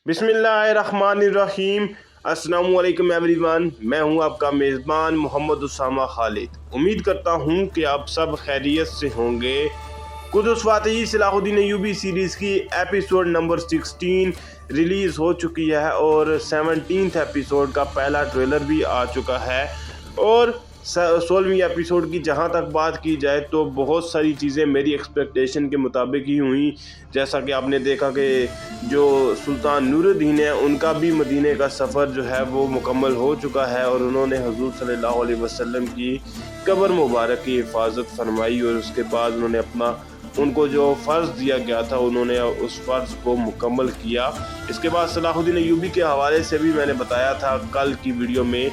बिस्मिल्लाहिर्रहमानिर्रहीम। अस्सलामु अलैकुम एवरीवन, मैं हूं आपका मेज़बान मोहम्मद उसामा खालिद। उम्मीद करता हूं कि आप सब खैरियत से होंगे। कुदस फातही सलाहुद्दीन अय्यूबी सीरीज़ की एपिसोड नंबर 16 रिलीज़ हो चुकी है और 17th एपिसोड का पहला ट्रेलर भी आ चुका है। और 16वीं एपिसोड की जहां तक बात की जाए तो बहुत सारी चीज़ें मेरी एक्सपेक्टेशन के मुताबिक ही हुई। जैसा कि आपने देखा कि जो सुल्तान नूरुद्दीन है उनका भी मदीने का सफ़र जो है वो मुकम्मल हो चुका है और उन्होंने हुज़ूर सल्लल्लाहु अलैहि वसल्लम की कब्र मुबारक की हिफाजत फरमाई और उसके बाद उन्होंने उनको जो फ़र्ज़ दिया गया था उन्होंने उस फ़र्ज़ को मुकम्मल किया। इसके बाद सलाहुद्दीन अय्यूबी के हवाले से भी मैंने बताया था कल की वीडियो में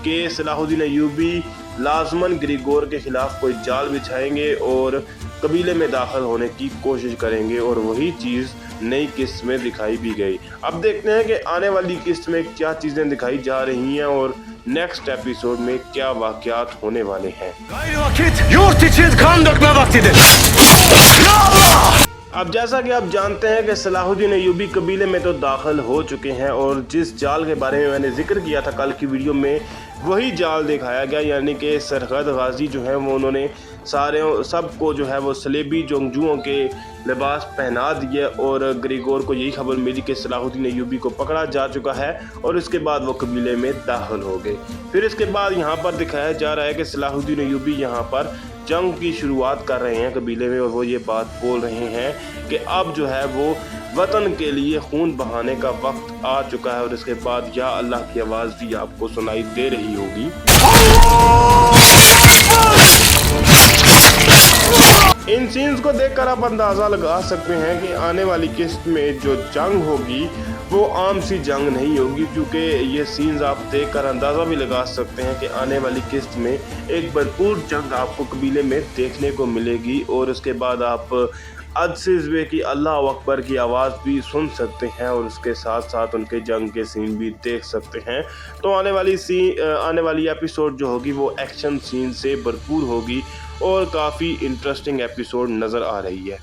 कि सलाहुद्दीन अय्यूबी लाज़मन ग्रिगोर के ख़िलाफ़ कोई जाल बिछाएंगे और कबीले में दाखिल होने की कोशिश करेंगे और वही चीज़ नई किस्त में दिखाई भी गई। अब देखते हैं कि आने वाली किस्त में क्या चीज़ें दिखाई जा रही हैं और नेक्स्ट एपिसोड में क्या वाक़यात होने वाले हैं। अब जैसा कि आप जानते हैं कि सलाहुद्दीन अय्यूबी कबीले में तो दाखिल हो चुके हैं और जिस जाल के बारे में मैंने जिक्र किया था कल की वीडियो में वही जाल दिखाया गया, यानी कि सरहद गाजी जो है वो उन्होंने सबको जो है वो सलेबी जंगजुओं के लिबास पहना दिए और ग्रिगोर को यही खबर मिली कि सलाहुद्दीन अय्यूबी को पकड़ा जा चुका है और इसके बाद वो कबीले में दाखिल हो गए। फिर इसके बाद यहाँ पर दिखाया जा रहा है कि सलाहुद्दीन अय्यूबी यहाँ पर जंग की शुरुआत कर रहे हैं कबीले में और वो ये बात बोल रहे हैं कि अब जो है वो वतन के लिए खून बहाने का वक्त आ चुका है और इसके बाद या अल्लाह की आवाज़ भी आपको सुनाई दे रही होगी। इन सीन्स को देखकर आप अंदाज़ा लगा सकते हैं कि आने वाली किस्त में जो जंग होगी वो आम सी जंग नहीं होगी, क्योंकि ये सीन्स आप देखकर अंदाज़ा भी लगा सकते हैं कि आने वाली किस्त में एक भरपूर जंग आपको कबीले में देखने को मिलेगी और उसके बाद आप अदसिज़्वे की अल्लाह अकबर की आवाज़ भी सुन सकते हैं और उसके साथ साथ उनके जंग के सीन भी देख सकते हैं। तो आने वाली एपिसोड जो होगी वो एक्शन सीन से भरपूर होगी और काफ़ी इंटरेस्टिंग एपिसोड नज़र आ रही है।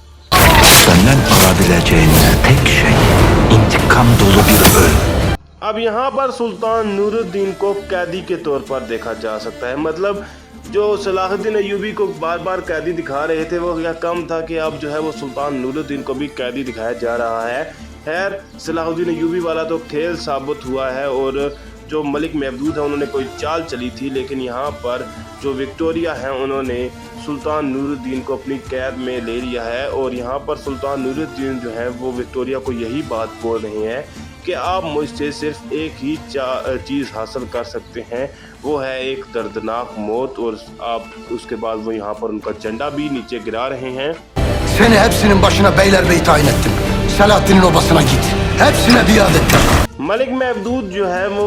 अब यहाँ पर सुल्तान नूरुद्दीन को कैदी के तौर पर देखा जा सकता है। मतलब जो सलाहुद्दीन अय्यूबी को बार बार कैदी दिखा रहे थे वो क्या कम था कि अब जो है वो सुल्तान नूरुद्दीन को भी कैदी दिखाया जा रहा है। खैर सलाहुद्दीन अय्यूबी वाला तो खेल साबित हुआ है और जो मलिक महमूद है उन्होंने कोई चाल चली थी, लेकिन यहाँ पर जो विक्टोरिया है उन्होंने सुल्तान नूरुद्दीन को अपनी कैद में ले लिया है और यहाँ पर सुल्तान नूरुद्दीन जो है वो विक्टोरिया को यही बात बोल रहे हैं कि आप मुझसे सिर्फ एक ही चीज़ हासिल कर सकते हैं, वो है एक दर्दनाक मौत। और आप उसके बाद वो यहाँ पर उनका झंडा भी नीचे गिरा रहे हैं। Seni hepsinin başına beylerbeyi tayin ettim. Selahaddin'in obasına git. Hepsine biat ettim. Malik Mahmood जो है वो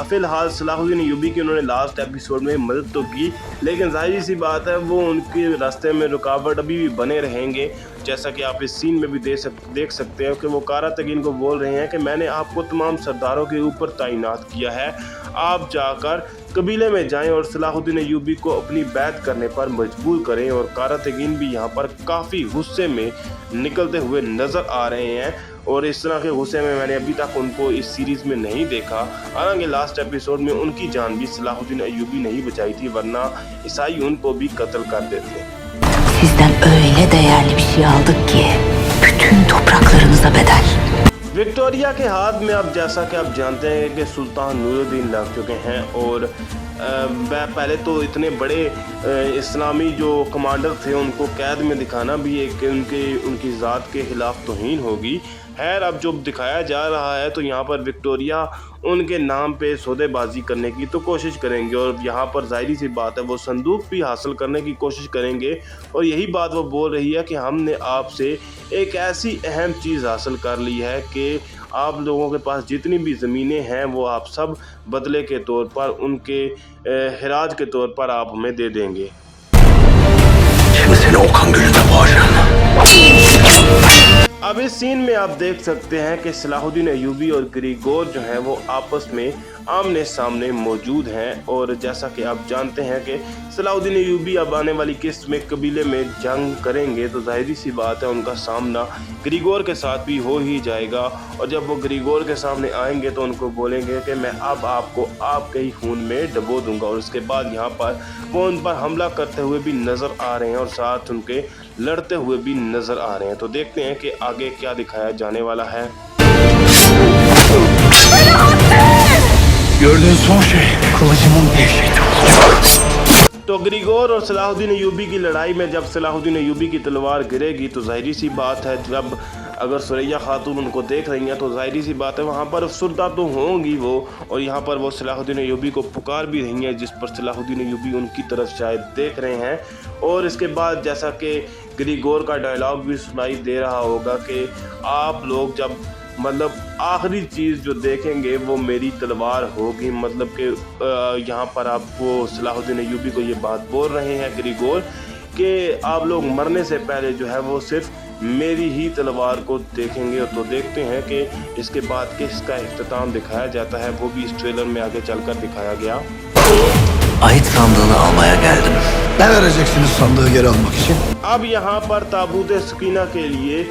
फ़िलहाल सलाहुद्दीन अय्यूबी की उन्होंने लास्ट एपिसोड में मदद तो की, लेकिन जाहिर सी बात है वो उनके रास्ते में रुकावट अभी भी बने रहेंगे। जैसा कि आप इस सीन में भी देख सकते हैं कि वो कारा तगीन को बोल रहे हैं कि मैंने आपको तमाम सरदारों के ऊपर तैनात किया है, आप जाकर कबीले में जाएं और सलाहुद्दीन अय्यूबी को अपनी बैत करने पर मजबूर करें। और कारा तगीन भी यहाँ पर काफ़ी गुस्से में निकलते हुए नज़र आ रहे हैं और इस तरह के गुस्से में मैंने अभी तक उनको इस सीरीज़ में नहीं देखा। हालांकि लास्ट एपिसोड में उनकी जान भी सलाहुद्दीन अय्यूबी नहीं बचाई थी, वरना ईसाई उनको भी कत्ल कर देते। Sizden öyle değerli bir şey aldık ki bütün topraklarınıza bedel. Victoria के हाथ में अब जैसा कि आप जानते हैं कि सुल्तान नूरुद्दीन लग चुके हैं और पहले तो इतने बड़े इस्लामी जो कमांडर थे उनको कैद में दिखाना भी एक उनकी ज़ात के ख़िलाफ़ तौहीन होगी। खैर अब जो दिखाया जा रहा है तो यहाँ पर विक्टोरिया उनके नाम पे सौदेबाजी करने की तो कोशिश करेंगे और यहाँ पर ज़ाहिर सी बात है वो संदूक भी हासिल करने की कोशिश करेंगे और यही बात वो बोल रही है कि हमने आपसे एक ऐसी अहम चीज़ हासिल कर ली है कि आप लोगों के पास जितनी भी ज़मीनें हैं वो आप सब बदले के तौर पर उनके खराज के तौर पर आप हमें दे देंगे। अब इस सीन में आप देख सकते हैं कि सलाहुद्दीन अय्यूबी और ग्रिगोर जो हैं वो आपस में आमने सामने मौजूद हैं। और जैसा कि आप जानते हैं कि सलाहुद्दीन अय्यूबी अब आने वाली किस्त में कबीले में जंग करेंगे, तो जाहिर सी बात है उनका सामना ग्रिगोर के साथ भी हो ही जाएगा। और जब वो ग्रिगोर के सामने आएंगे तो उनको बोलेंगे कि मैं अब आपको आपके ही खून में डबो दूंगा। और उसके बाद यहाँ पर वो उन पर हमला करते हुए भी नज़र आ रहे हैं और साथ उनके लड़ते हुए भी नज़र आ रहे हैं। तो देखते हैं कि आगे क्या दिखाया जाने वाला है। Gördüğün son şey kılıcımın dehşeti olacak. तो ग्रिगोर और सलाहुद्दीन अय्यूबी की लड़ाई में जब सलाहुद्दीन अय्यूबी की तलवार गिरेगी तो जाहिर सी बात है, जब अगर सुरैया खातून उनको देख रही हैं तो जाहिर सी बात है वहाँ पर अफसरदा तो होंगी वो। और यहाँ पर वो सलाहुद्दीन अय्यूबी को पुकार भी रही हैं, जिस पर सलाहुद्दीन अय्यूबी उनकी तरफ शायद देख रहे हैं। और इसके बाद जैसा कि ग्रिगोर का डायलॉग भी सुनाई दे रहा होगा कि आप लोग जब मतलब आखिरी चीज़ जो देखेंगे वो मेरी तलवार होगी। मतलब कि यहाँ पर आपको सलाहुद्दीन अय्यूबी को ये बात बोल रहे हैं ग्रिगोर कि आप लोग मरने से पहले जो है वो सिर्फ मेरी ही तलवार को देखेंगे। तो देखते हैं कि इसके बाद किसका इख्तिताम दिखाया जाता है, वो भी इस ट्रेलर में आगे चलकर दिखाया गया। Ahit sandığını almaya geldim. Ne vereceksiniz sandığı geri almak için? अब यहाँ पर ताबूत सकीना के लिए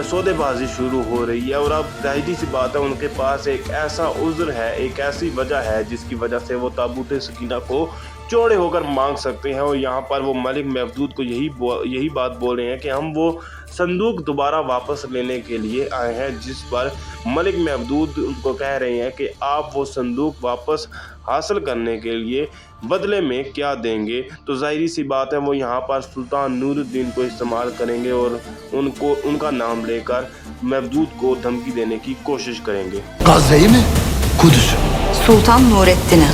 सौदेबाजी शुरू हो रही है। और अब जाहिर सी बात है उनके पास एक ऐसा उज़्र है, एक ऐसी वजह है जिसकी वजह से वो ताबूत सकीना को चौड़े होकर मांग सकते हैं। और यहाँ पर वो मलिक महदूद को यही बात बोल रहे हैं कि हम वो संदूक दोबारा वापस लेने के लिए आए हैं, जिस पर मलिक महदूद उनको कह रहे हैं कि आप वो संदूक वापस हासिल करने के लिए बदले में क्या देंगे। तो जाहिर सी बात है वो यहाँ पर सुल्तान नूरुद्दीन को इस्तेमाल करेंगे और उनका नाम लेकर महदूद को धमकी देने की कोशिश करेंगे। Gazze'yi mi? Kudüs'ü. Sultan Nurettin'e.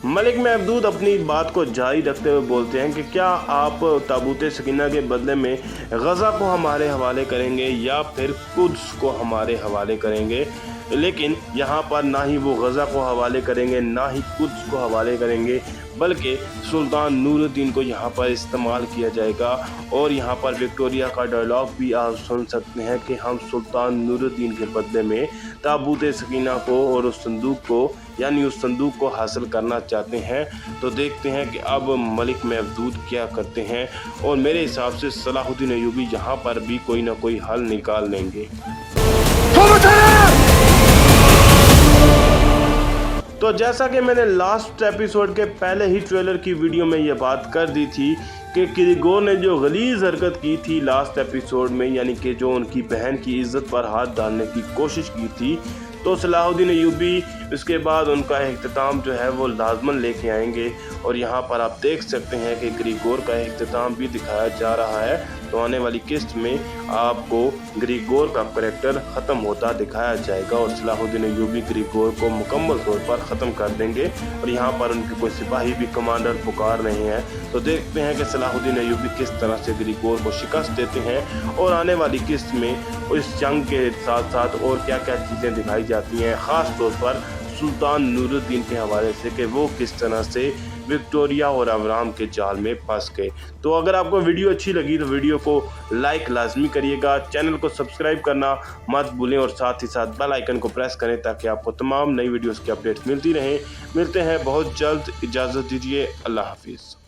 Malik महदूद अपनी बात को जारी रखते हुए बोलते हैं कि क्या आप ताबूत सकीना के बदले में गज़ा को हमारे हवाले करेंगे या फिर कुद्स को हमारे हवाले करेंगे। लेकिन यहाँ पर ना ही वो गज़ा को हवाले करेंगे ना ही कुद्स को हवाले करेंगे, बल्कि सुल्तान नूरुद्दीन को यहाँ पर इस्तेमाल किया जाएगा। और यहाँ पर विक्टोरिया का डायलॉग भी आप सुन सकते हैं कि हम सुल्तान नूरुद्दीन के बदले में ताबूत सकीना को और उस संदूक को यानी उस संदूक को हासिल करना चाहते हैं। तो देखते हैं कि अब मलिक महदूद क्या करते हैं। और मेरे हिसाब से सलाहुद्दीन अय्यूबी यहाँ पर भी कोई ना कोई हल निकाल लेंगे। तो जैसा कि मैंने लास्ट एपिसोड के पहले ही ट्रेलर की वीडियो में ये बात कर दी थी कि ग्रिगोर ने जो गलीज़ हरकत की थी लास्ट एपिसोड में, यानी कि जो उनकी बहन की इज़्ज़त पर हाथ डालने की कोशिश की थी, तो सलाहुद्दीन अय्यूबी उसके बाद उनका इख्तिताम जो है वो लाजमन लेके आएंगे। और यहाँ पर आप देख सकते हैं कि ग्रिगोर का इख्तिताम भी दिखाया जा रहा है। तो आने वाली किस्त में आपको ग्रिगोर का करैक्टर ख़त्म होता दिखाया जाएगा और सलाहुद्दीन अय्यूबी ग्रिगोर को मुकम्मल तौर पर ख़त्म कर देंगे। और यहाँ पर उनके कोई सिपाही भी कमांडर पुकार रहे हैं। तो देखते हैं कि सलाहुद्दीन अय्यूबी किस तरह से ग्रिगोर को शिकस्त देते हैं और आने वाली किस्त में इस जंग के साथ साथ और क्या क्या चीज़ें दिखाई जाती हैं, ख़ास तौर पर सुल्तान नूरुद्दीन के हवाले से कि वो किस तरह से विक्टोरिया और अवराम के जाल में फंस गए। तो अगर आपको वीडियो अच्छी लगी तो वीडियो को लाइक लाजमी करिएगा, चैनल को सब्सक्राइब करना मत भूलें और साथ ही साथ बेल आइकन को प्रेस करें ताकि आपको तमाम नई वीडियोस की अपडेट्स मिलती रहें। मिलते हैं बहुत जल्द, इजाज़त दीजिए, अल्लाह हाफिज़।